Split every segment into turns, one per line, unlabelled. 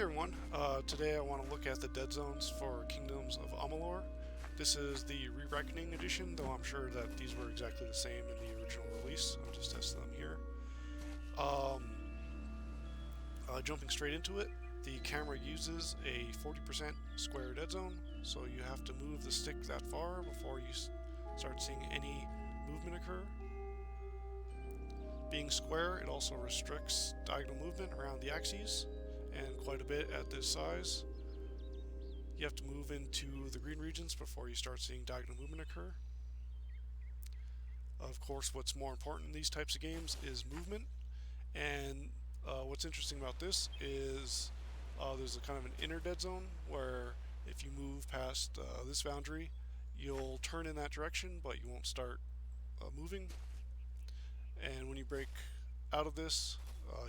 everyone, today I want to look at the dead zones for Kingdoms of Amalur. This is the Re-Reckoning edition, though I'm sure that these were exactly the same in the original release. I'm just testing them here. Jumping straight into it, the camera uses a 40% square dead zone, so you have to move the stick that far before you start seeing any movement occur. Being square, it also restricts diagonal movement around the axes, and quite a bit at this size. You have to move into the green regions before you start seeing diagonal movement occur. Of course, what's more important in these types of games is movement, and what's interesting about this is there's a kind of an inner dead zone where if you move past this boundary, you'll turn in that direction, but you won't start moving. And when you break out of this,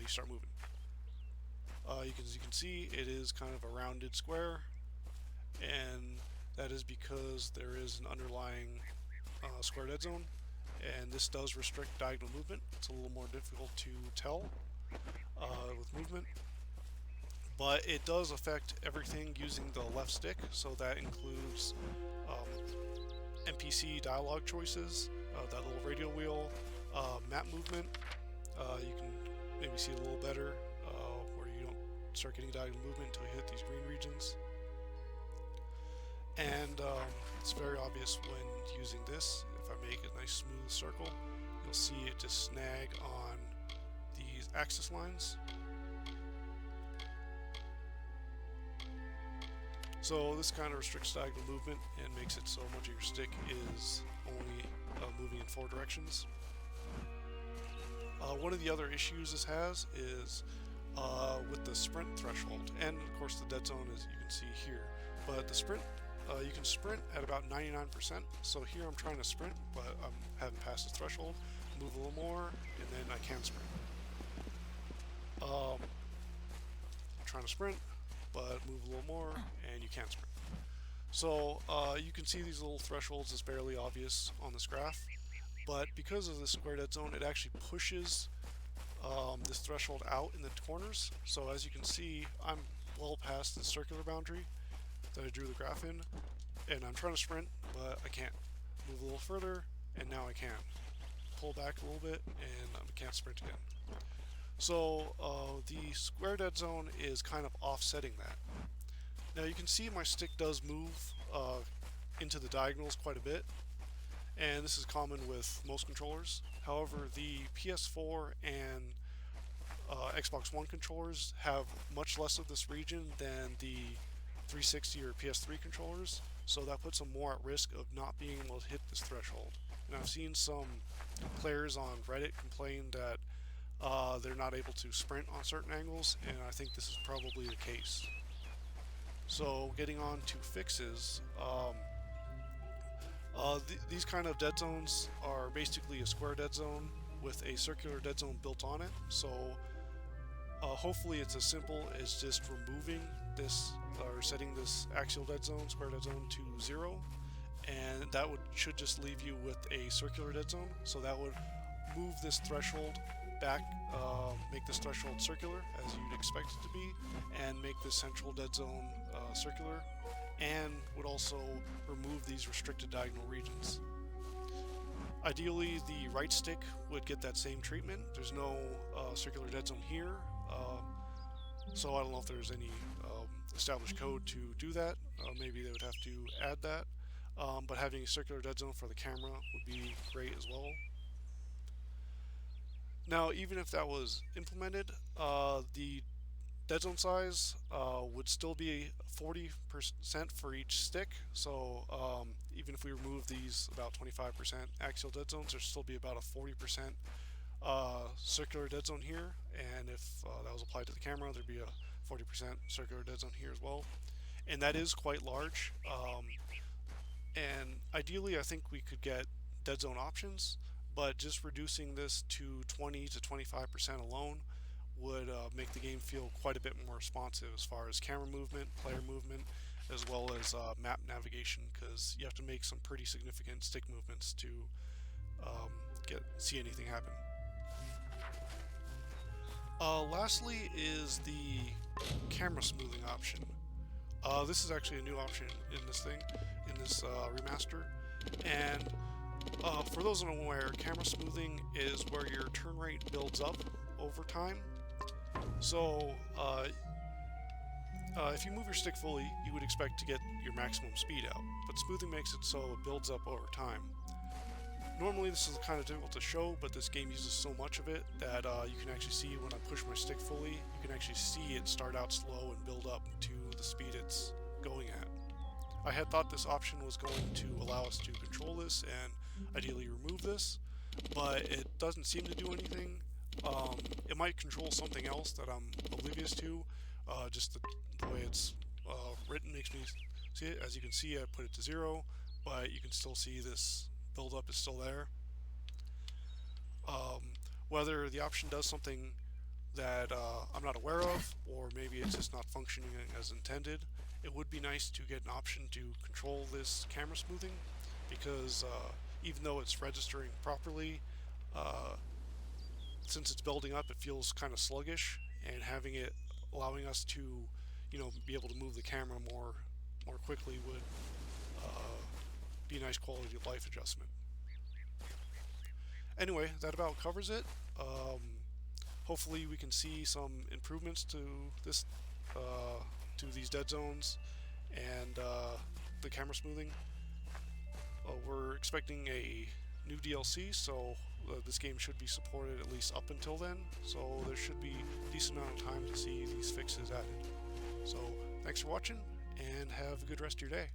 you start moving. As you can see, it is kind of a rounded square, and that is because there is an underlying square dead zone, and this does restrict diagonal movement. It's a little more difficult to tell with movement, but it does affect everything using the left stick, so that includes NPC dialogue choices, that little radial wheel, map movement. You can maybe see it a little better where you don't start getting diagonal movement until you hit these green regions. And it's very obvious when using this. If I make a nice smooth circle, you'll see it just snag on these axis lines. So this kind of restricts diagonal movement and makes it so much of your stick is only moving in 4 directions. One of the other issues this has is with the sprint threshold, and of course the dead zone, as you can see here. But the sprint, you can sprint at about 99%, so here I'm trying to sprint, but I haven't passed the threshold. Move a little more, and then I can sprint. I'm trying to sprint, but move a little more, and you can't sprint. So you can see these little thresholds is barely obvious on this graph, but because of the square dead zone, it actually pushes this threshold out in the corners. So as you can see, I'm well past the circular boundary that I drew the graph in, and I'm trying to sprint, but I can't. Move a little further, and now I can. Pull back a little bit, and I can't sprint again. So the square dead zone is kind of offsetting that. Now you can see my stick does move into the diagonals quite a bit, and this is common with most controllers. However, the PS4 and Xbox One controllers have much less of this region than the 360 or PS3 controllers, so that puts them more at risk of not being able to hit this threshold. And I've seen some players on Reddit complain that they're not able to sprint on certain angles, and I think this is probably the case. So getting on to fixes, these kind of dead zones are basically a square dead zone with a circular dead zone built on it. So hopefully it's as simple as just removing this or setting this axial dead zone, square dead zone to 0, and that should just leave you with a circular dead zone. So that would move this threshold back, make this threshold circular as you'd expect it to be, and make this central dead zone circular, and would also remove these restricted diagonal regions. Ideally, the right stick would get that same treatment. There's no circular dead zone here, so I don't know if there's any established code to do that. Maybe they would have to add that, but having a circular dead zone for the camera would be great as well. Now, even if that was implemented, the dead zone size would still be 40% for each stick. So even if we remove these about 25% axial dead zones, there'd still be about a 40% circular dead zone here. And if that was applied to the camera, there'd be a 40% circular dead zone here as well. And that is quite large. And ideally, I think we could get dead zone options, but just reducing this to 20 to 25% alone would make the game feel quite a bit more responsive as far as camera movement, player movement, as well as map navigation, because you have to make some pretty significant stick movements to see anything happen. Lastly is the camera smoothing option. This is actually a new option in this thing, in this remaster. And for those unaware, camera smoothing is where your turn rate builds up over time. So if you move your stick fully, you would expect to get your maximum speed out, but smoothing makes it so it builds up over time. Normally this is kind of difficult to show, but this game uses so much of it that you can actually see when I push my stick fully, you can actually see it start out slow and build up to the speed it's going at. I had thought this option was going to allow us to control this and ideally remove this, but it doesn't seem to do anything. It might control something else that I'm oblivious to. Just the way it's written makes me see it. As you can see, I put it to 0, but you can still see this buildup is still there. Whether the option does something that I'm not aware of, or maybe it's just not functioning as intended, it would be nice to get an option to control this camera smoothing, because even though it's registering properly, since it's building up, it feels kind of sluggish, and having it allowing us to, be able to move the camera more quickly would be a nice quality of life adjustment. Anyway, that about covers it. Hopefully we can see some improvements to this, to these dead zones and the camera smoothing. We're expecting a new DLC, so this game should be supported at least up until then, so there should be a decent amount of time to see these fixes added. So thanks for watching, and have a good rest of your day.